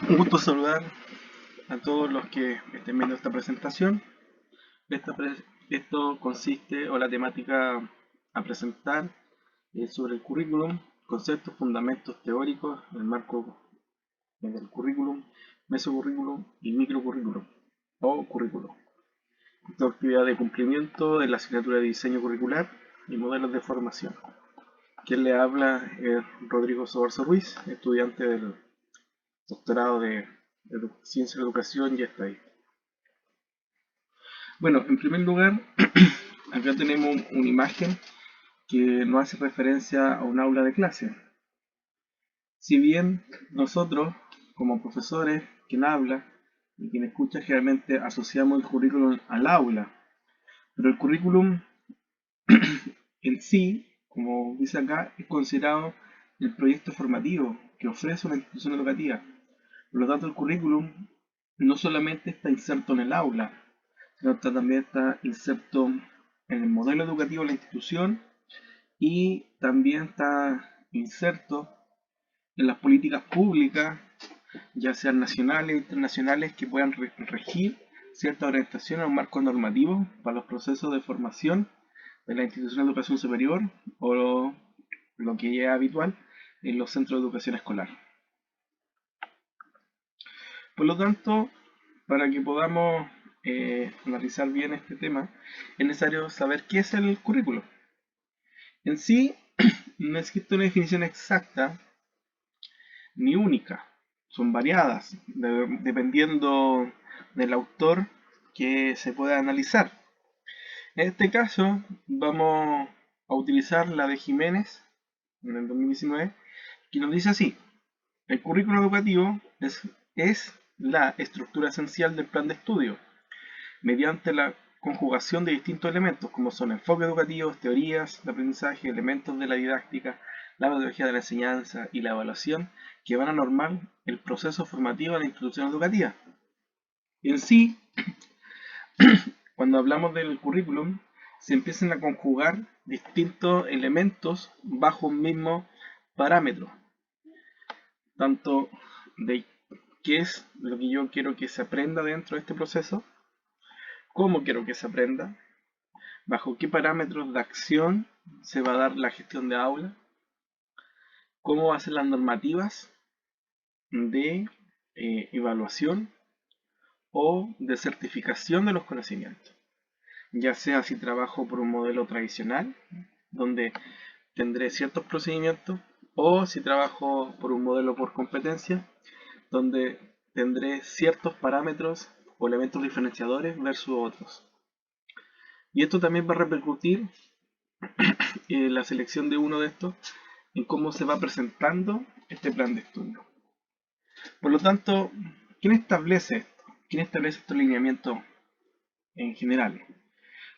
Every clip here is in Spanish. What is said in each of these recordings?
Un gusto saludar a todos los que estén viendo esta presentación. Esto consiste, o la temática a presentar, es sobre el currículum, conceptos, fundamentos teóricos, el marco del currículum, mesocurrículum y microcurrículum, o currículum. Esta actividad de cumplimiento de la asignatura de diseño curricular y modelos de formación. Quien le habla es Rodrigo Sobarzo Ruiz, estudiante del doctorado de Ciencia de la Educación y Estadística. Bueno, en primer lugar, acá tenemos una imagen que nos hace referencia a un aula de clase. Si bien nosotros, como profesores, quien habla y quien escucha, generalmente asociamos el currículum al aula, pero el currículum en sí, como dice acá, es considerado el proyecto formativo que ofrece una institución educativa. Por lo tanto, el currículum no solamente está inserto en el aula, sino que también está inserto en el modelo educativo de la institución y también está inserto en las políticas públicas, ya sean nacionales o internacionales, que puedan regir cierta orientación a un marco normativo para los procesos de formación de la institución de educación superior o lo que ya es habitual en los centros de educación escolar. Por lo tanto, para que podamos analizar bien este tema, es necesario saber qué es el currículo. En sí, no existe una definición exacta ni única, son variadas, dependiendo del autor que se pueda analizar. En este caso, vamos a utilizar la de Jiménez, en el 2019, que nos dice así: el currículo educativo es la estructura esencial del plan de estudio, mediante la conjugación de distintos elementos, como son enfoques educativos, teorías de aprendizaje, elementos de la didáctica, la metodología de la enseñanza y la evaluación, que van a normar el proceso formativo de la institución educativa. En sí, cuando hablamos del currículum, se empiezan a conjugar distintos elementos bajo un mismo parámetro, tanto de qué es lo que yo quiero que se aprenda dentro de este proceso, cómo quiero que se aprenda, bajo qué parámetros de acción se va a dar la gestión de aula, cómo va a ser las normativas de evaluación o de certificación de los conocimientos, ya sea si trabajo por un modelo tradicional, donde tendré ciertos procedimientos, o si trabajo por un modelo por competencia, donde tendré ciertos parámetros o elementos diferenciadores versus otros. Y esto también va a repercutir en la selección de uno de estos, en cómo se va presentando este plan de estudio. Por lo tanto, ¿quién establece esto? ¿Quién establece estos lineamientos en general?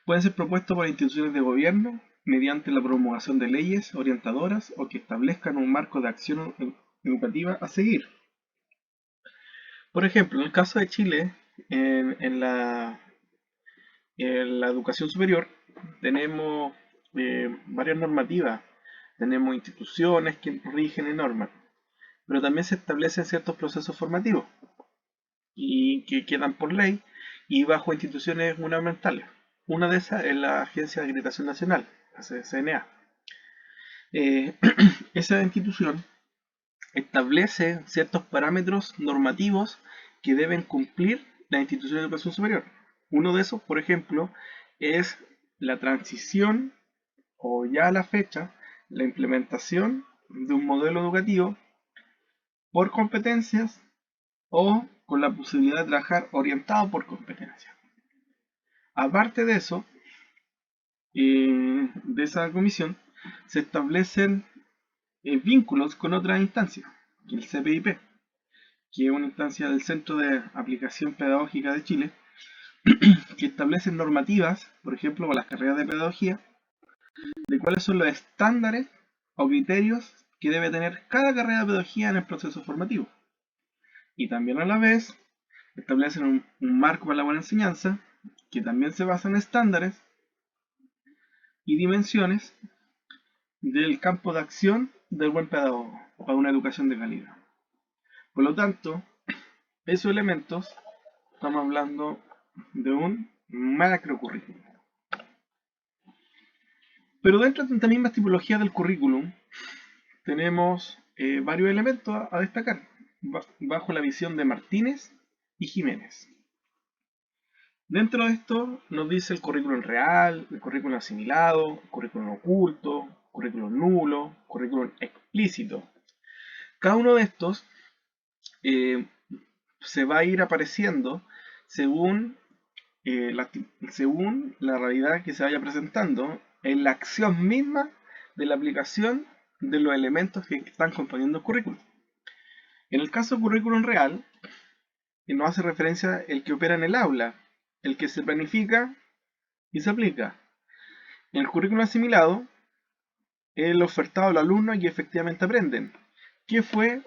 Pueden ser propuestos por instituciones de gobierno mediante la promulgación de leyes orientadoras o que establezcan un marco de acción educativa a seguir. Por ejemplo, en el caso de Chile, en la educación superior, tenemos varias normativas, tenemos instituciones que rigen y norman, pero también se establecen ciertos procesos formativos y que quedan por ley y bajo instituciones gubernamentales. Una de esas es la Agencia de Acreditación Nacional, la CNA. Esa institución establece ciertos parámetros normativos que deben cumplir la institución de educación superior. Uno de esos, por ejemplo, es la transición o ya a la fecha, la implementación de un modelo educativo por competencias o con la posibilidad de trabajar orientado por competencias. Aparte de eso, de esa comisión, se establecen vínculos con otras instancias, el CPIP, que es una instancia del Centro de Aplicación Pedagógica de Chile, que establecen normativas, por ejemplo, para las carreras de pedagogía, de cuáles son los estándares o criterios que debe tener cada carrera de pedagogía en el proceso formativo. Y también a la vez establecen un marco para la buena enseñanza, que también se basa en estándares y dimensiones del campo de acción del buen pedagogo para una educación de calidad. Por lo tanto, esos elementos estamos hablando de un macrocurrículum. Pero dentro de esta misma tipología del currículum tenemos varios elementos a destacar bajo la visión de Martínez y Jiménez. Dentro de esto nos dice el currículum real, el currículum asimilado, el currículum oculto, currículum nulo, currículum explícito. Cada uno de estos se va a ir apareciendo según, según la realidad que se vaya presentando en la acción misma de la aplicación de los elementos que están componiendo el currículum. En el caso currículum real, nos hace referencia el que opera en el aula, el que se planifica y se aplica. En el currículum asimilado, el ofertado al alumno y que efectivamente aprenden. ¿Qué fue?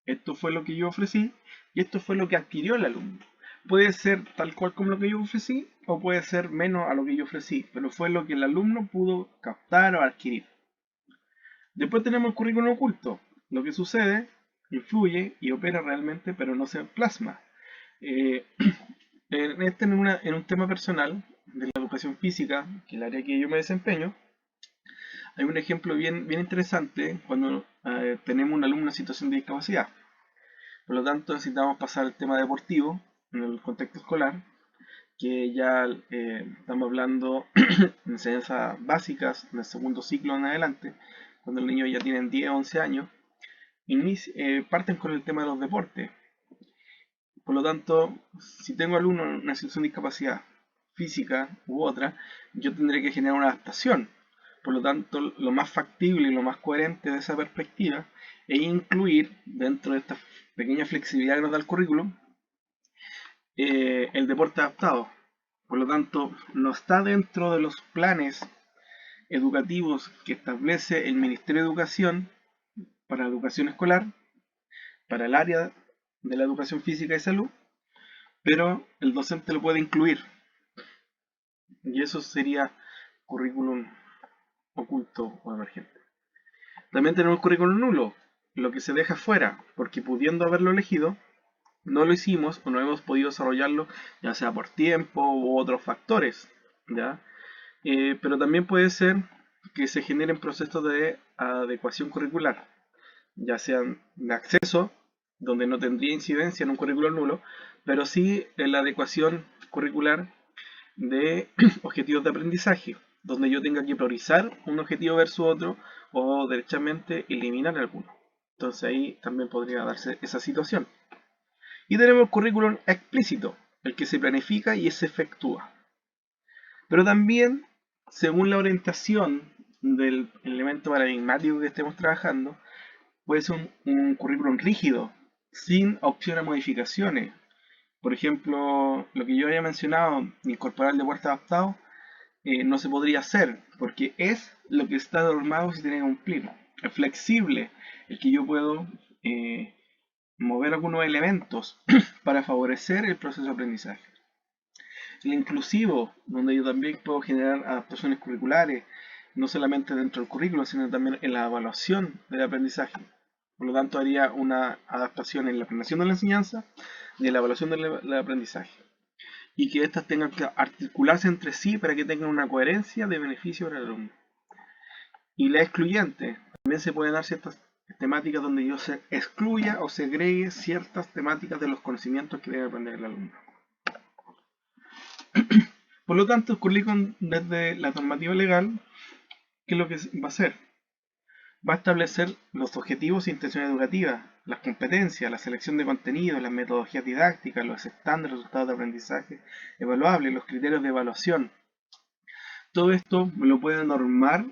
Esto fue lo que yo ofrecí y esto fue lo que adquirió el alumno. Puede ser tal cual como lo que yo ofrecí o puede ser menos a lo que yo ofrecí, pero fue lo que el alumno pudo captar o adquirir. Después tenemos el currículum oculto. Lo que sucede, influye y opera realmente, pero no se plasma. En un tema personal de la educación física, que es el área que yo me desempeño, hay un ejemplo bien interesante cuando tenemos un alumno en situación de discapacidad. Por lo tanto, necesitamos pasar al tema deportivo en el contexto escolar, que ya estamos hablando de enseñanzas básicas en el segundo ciclo en adelante, cuando los niños ya tienen 10 o 11 años, parten con el tema de los deportes. Por lo tanto, si tengo alumnos en una situación de discapacidad física u otra, yo tendré que generar una adaptación. Por lo tanto, lo más factible y lo más coherente de esa perspectiva es incluir dentro de esta pequeña flexibilidad que nos da el currículum el deporte adaptado. Por lo tanto, no está dentro de los planes educativos que establece el Ministerio de Educación para la educación escolar, para el área de la educación física y salud, pero el docente lo puede incluir. Y eso sería currículum oculto o emergente. También tenemos el currículum nulo, lo que se deja fuera, porque pudiendo haberlo elegido, no lo hicimos o no hemos podido desarrollarlo, ya sea por tiempo u otros factores, ¿ya? Pero también puede ser que se generen procesos de adecuación curricular, ya sean de acceso, donde no tendría incidencia en un currículum nulo, pero sí en la adecuación curricular de objetivos de aprendizaje, donde yo tenga que priorizar un objetivo versus otro o derechamente eliminar alguno. Entonces ahí también podría darse esa situación. Y tenemos el currículum explícito, el que se planifica y se efectúa. Pero también, según la orientación del elemento paradigmático que estemos trabajando, puede ser un currículum rígido, sin opción a modificaciones. Por ejemplo, lo que yo había mencionado, incorporar el deporte adaptado, no se podría hacer, porque es lo que está normado y se tiene que cumplir. Es flexible, el que yo puedo mover algunos elementos para favorecer el proceso de aprendizaje. El inclusivo, donde yo también puedo generar adaptaciones curriculares, no solamente dentro del currículo, sino también en la evaluación del aprendizaje. Por lo tanto, haría una adaptación en la planeación de la enseñanza y en la evaluación del aprendizaje. Y que éstas tengan que articularse entre sí para que tengan una coherencia de beneficio para el alumno. Y la excluyente, también se pueden dar ciertas temáticas donde yo se excluya o segregue ciertas temáticas de los conocimientos que debe aprender el alumno. Por lo tanto, el currículum desde la normativa legal, ¿qué es lo que va a hacer? Va a establecer los objetivos e intenciones educativas, las competencias, la selección de contenidos, las metodologías didácticas, los estándares, resultados de aprendizaje evaluables, los criterios de evaluación. Todo esto lo puede normar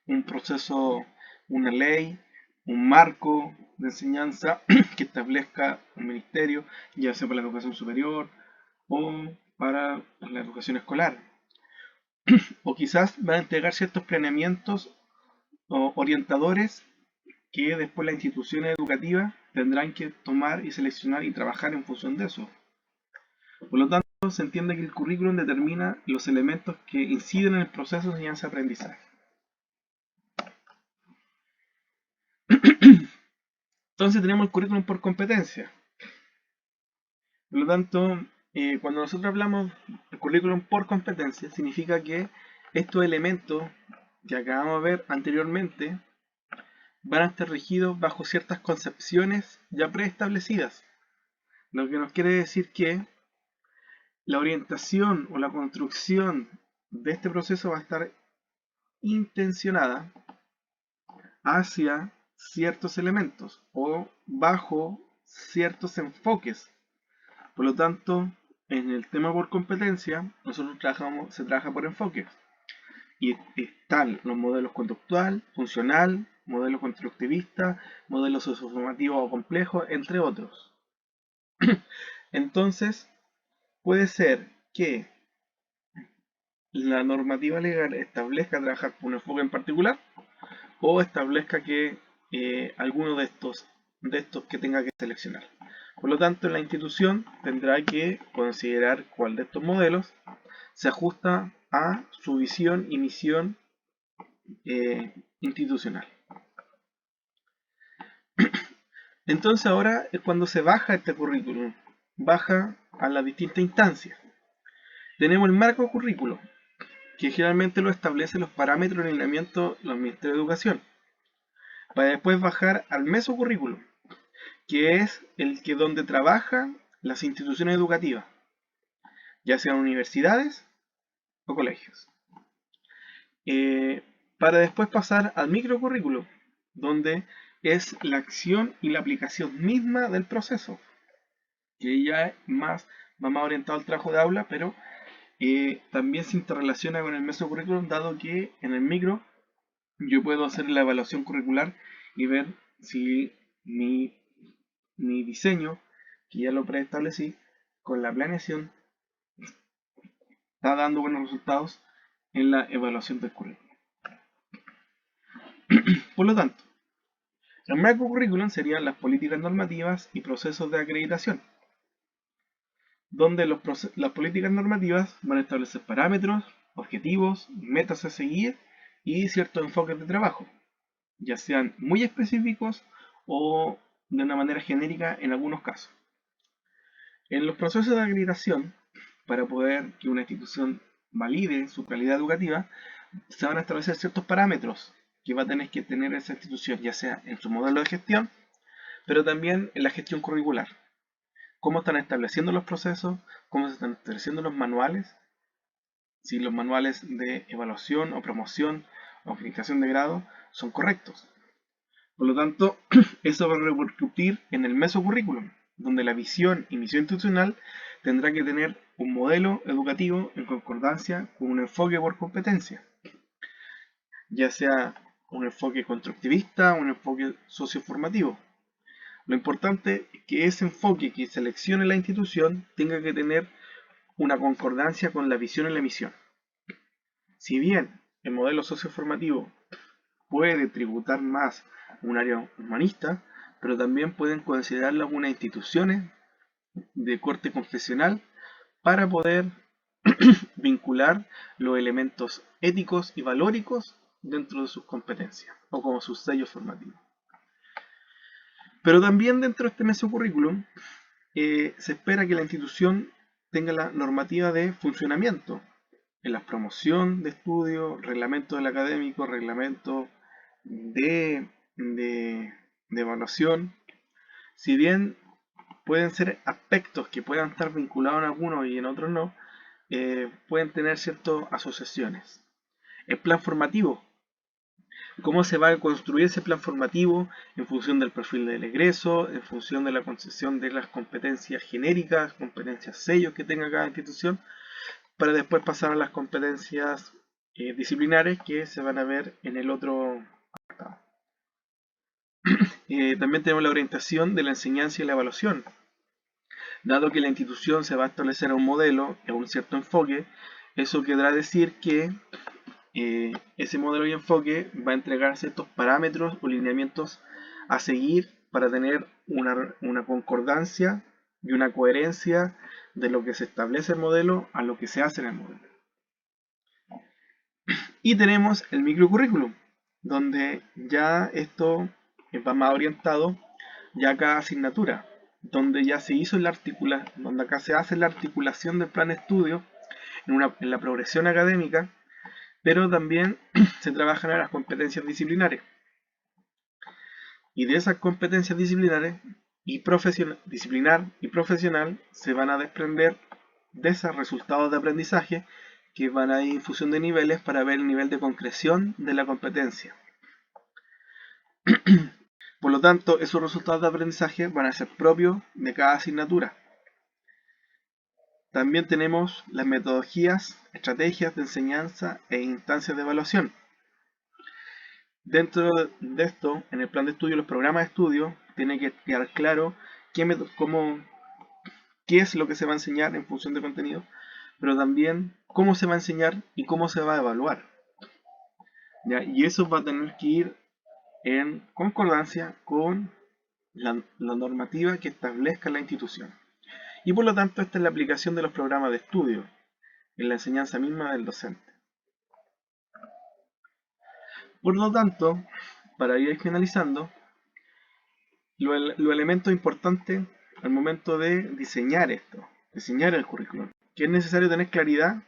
un proceso, una ley, un marco de enseñanza que establezca un ministerio, ya sea para la educación superior o para la educación escolar. O quizás va a entregar ciertos planeamientos o orientadores que después las instituciones educativas tendrán que tomar y seleccionar y trabajar en función de eso. Por lo tanto, se entiende que el currículum determina los elementos que inciden en el proceso de enseñanza-aprendizaje. Entonces tenemos el currículum por competencia. Por lo tanto, cuando nosotros hablamos de currículum por competencia, significa que estos elementos que acabamos de ver anteriormente van a estar regidos bajo ciertas concepciones ya preestablecidas. Lo que nos quiere decir que la orientación o la construcción de este proceso va a estar intencionada hacia ciertos elementos o bajo ciertos enfoques. Por lo tanto, en el tema por competencia, se trabaja por enfoques. Y están los modelos conductual, funcional, modelo constructivista, modelo socioformativo o complejo, entre otros. Entonces, puede ser que la normativa legal establezca trabajar por un enfoque en particular o establezca que alguno de estos que tenga que seleccionar. Por lo tanto, la institución tendrá que considerar cuál de estos modelos se ajusta a su visión y misión institucional. Entonces ahora es cuando se baja este currículum, baja a las distintas instancias. Tenemos el marco currículo, que generalmente lo establecen los parámetros de alineamiento de los ministerios de educación, para después bajar al mesocurrículo, que es el que donde trabajan las instituciones educativas, ya sean universidades o colegios. Para después pasar al microcurrículo, donde es la acción y la aplicación misma del proceso, que ya va más orientado al trabajo de aula, pero también se interrelaciona con el mesocurrículum, dado que en el micro yo puedo hacer la evaluación curricular y ver si mi diseño, que ya lo preestablecí, con la planeación, está dando buenos resultados en la evaluación del currículum. Por lo tanto, el marco curriculum serían las políticas normativas y procesos de acreditación, donde las políticas normativas van a establecer parámetros, objetivos, metas a seguir y ciertos enfoques de trabajo, ya sean muy específicos o de una manera genérica en algunos casos. En los procesos de acreditación, para poder que una institución valide su calidad educativa, se van a establecer ciertos parámetros que va a tener que tener esa institución, ya sea en su modelo de gestión, pero también en la gestión curricular. Cómo están estableciendo los procesos, cómo se están estableciendo los manuales, si los manuales de evaluación o promoción o calificación de grado son correctos. Por lo tanto, eso va a repercutir en el mesocurrículum, donde la visión y misión institucional tendrá que tener un modelo educativo en concordancia con un enfoque por competencia, ya sea un enfoque constructivista o un enfoque socioformativo. Lo importante es que ese enfoque que seleccione la institución tenga que tener una concordancia con la visión y la misión. Si bien el modelo socioformativo puede tributar más un área humanista, pero también pueden considerarlo algunas instituciones de corte confesional para poder vincular los elementos éticos y valóricos dentro de sus competencias o como sus sellos formativos. Pero también dentro de este mesocurrículum se espera que la institución tenga la normativa de funcionamiento en la promoción de estudios, reglamento del académico, reglamento de evaluación. Si bien pueden ser aspectos que puedan estar vinculados en algunos y en otros no, pueden tener ciertas asociaciones. El plan formativo. ¿Cómo se va a construir ese plan formativo en función del perfil del egreso, en función de la concesión de las competencias genéricas, competencias sellos que tenga cada institución, para después pasar a las competencias disciplinares que se van a ver en el otro apartado? También tenemos la orientación de la enseñanza y la evaluación. Dado que la institución se va a establecer un modelo, en un cierto enfoque, eso querrá decir que ese modelo y enfoque va a entregar ciertos parámetros o lineamientos a seguir para tener una concordancia y una coherencia de lo que se establece el modelo a lo que se hace en el modelo. Y tenemos el microcurrículum, donde ya esto va más orientado ya a cada asignatura. donde ya se hizo donde acá se hace la articulación del plan de estudio en la progresión académica, pero también se trabajan en las competencias disciplinares. Y de esas competencias disciplinares disciplinar y profesional se van a desprender de esos resultados de aprendizaje que van a ir en función de niveles para ver el nivel de concreción de la competencia. Por lo tanto, esos resultados de aprendizaje van a ser propios de cada asignatura. También tenemos las metodologías, estrategias de enseñanza e instancias de evaluación. Dentro de esto, en el plan de estudio, los programas de estudio, tiene que quedar claro qué es lo que se va a enseñar en función de contenido, pero también cómo se va a enseñar y cómo se va a evaluar. ¿Ya? Y eso va a tener que ir en concordancia con la normativa que establezca la institución. Y por lo tanto, esta es la aplicación de los programas de estudio en la enseñanza misma del docente. Por lo tanto, para ir finalizando, los elementos importantes al momento de diseñar el currículum, que es necesario tener claridad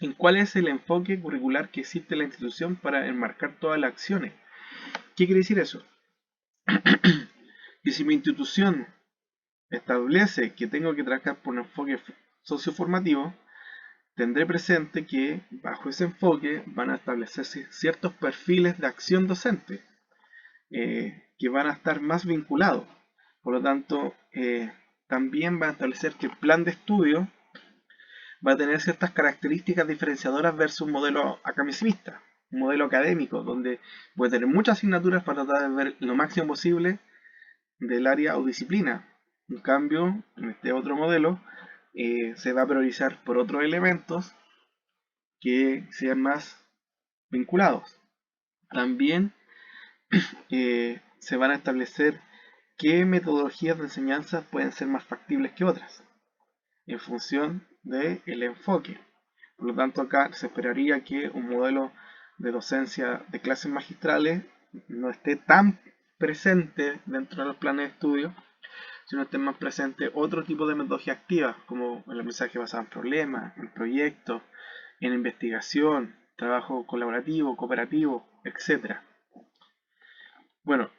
en cuál es el enfoque curricular que existe en la institución para enmarcar todas las acciones. ¿Qué quiere decir eso? Que si mi institución establece que tengo que trabajar por un enfoque socioformativo, tendré presente que bajo ese enfoque van a establecerse ciertos perfiles de acción docente que van a estar más vinculados. Por lo tanto, también va a establecer que el plan de estudio va a tener ciertas características diferenciadoras versus un modelo academicista, un modelo académico, donde puede tener muchas asignaturas para tratar de ver lo máximo posible del área o disciplina. En cambio, en este otro modelo, se va a priorizar por otros elementos que sean más vinculados. También se van a establecer qué metodologías de enseñanza pueden ser más factibles que otras en función del enfoque. Por lo tanto, acá se esperaría que un modelo de docencia de clases magistrales no esté tan presente dentro de los planes de estudio, sino esté más presente otro tipo de metodología activa, como el aprendizaje basado en problemas, en proyectos, en investigación, trabajo colaborativo, cooperativo, etc. Bueno,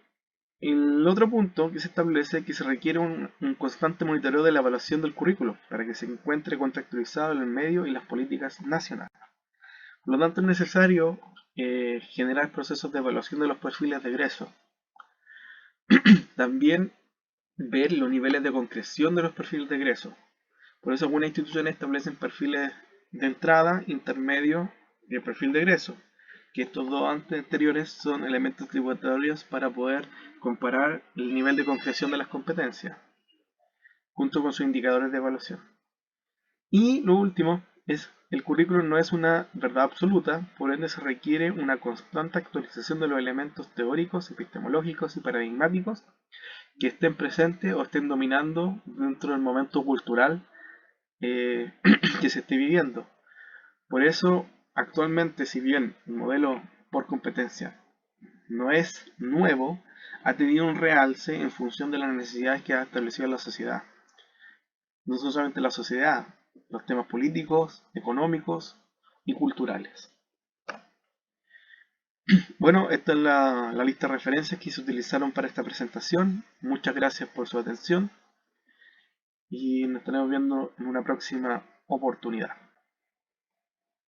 el otro punto que se establece es que se requiere un constante monitoreo de la evaluación del currículo para que se encuentre contextualizado en el medio y las políticas nacionales. Por lo tanto, es necesario generar procesos de evaluación de los perfiles de egreso. También ver los niveles de concreción de los perfiles de egreso. Por eso algunas instituciones establecen perfiles de entrada, intermedio y el perfil de egreso, que estos dos anteriores son elementos tributarios para poder comparar el nivel de concreción de las competencias, junto con sus indicadores de evaluación. Y lo último es el currículum no es una verdad absoluta, por ende se requiere una constante actualización de los elementos teóricos, epistemológicos y paradigmáticos que estén presentes o estén dominando dentro del momento cultural que se esté viviendo. Por eso, actualmente, si bien el modelo por competencia no es nuevo, ha tenido un realce en función de las necesidades que ha establecido la sociedad. No solamente la sociedad, los temas políticos, económicos y culturales. Bueno, esta es la lista de referencias que se utilizaron para esta presentación. Muchas gracias por su atención y nos estaremos viendo en una próxima oportunidad.